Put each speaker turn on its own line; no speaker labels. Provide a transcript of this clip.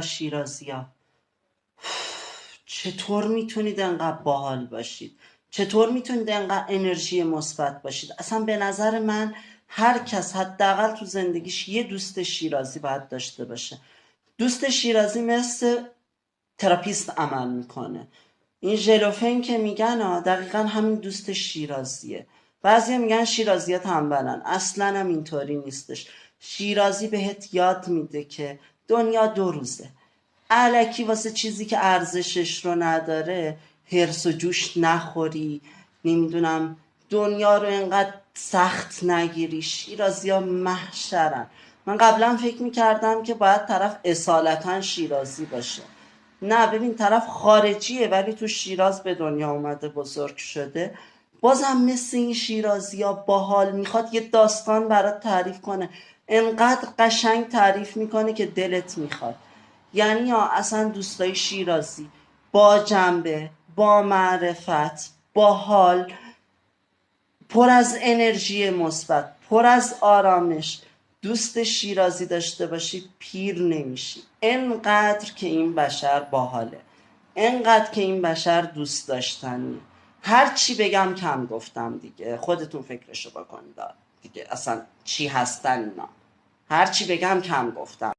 شیرازیا چطور میتونید انقدر باحال باشید؟ چطور میتونید انقدر انرژی مثبت باشید؟ اصلا به نظر من هر کس حداقل تو زندگیش یه دوست شیرازی باید داشته باشه. دوست شیرازی مثل تراپیست عمل میکنه. این ژلوفن که میگن دقیقا همین دوست شیرازیه. بعضی میگن شیرازی ها تنبلن، اصلا هم اینطوری نیستش. شیرازی بهت یاد میده که دنیا دو روزه، الکی واسه چیزی که ارزشش رو نداره هرس و جوش نخوری، نمیدونم دنیا رو اینقدر سخت نگیری. شیرازی ها محشرن. من قبلا فکر میکردم که باید طرف اصالتا شیرازی باشه. نه، ببین طرف خارجیه ولی تو شیراز به دنیا اومده، بزرگ شده. بازم مثل این شیرازی ها باحال میخواد یه داستان برات تعریف کنه، انقدر قشنگ تعریف میکنه که دلت میخواد. یعنی اصلا دوستای شیرازی با جنبه، با معرفت، با حال، پر از انرژی مثبت، پر از آرامش. دوست شیرازی داشته باشی پیر نمیشی. انقدر که این بشر باحاله، انقدر که این بشر دوست داشتنی. هر چی بگم کم گفتم دیگه، خودتون فکرشو بکنید دیگه اصلا چی هستن اینا. هر چی بگم کم گفتم.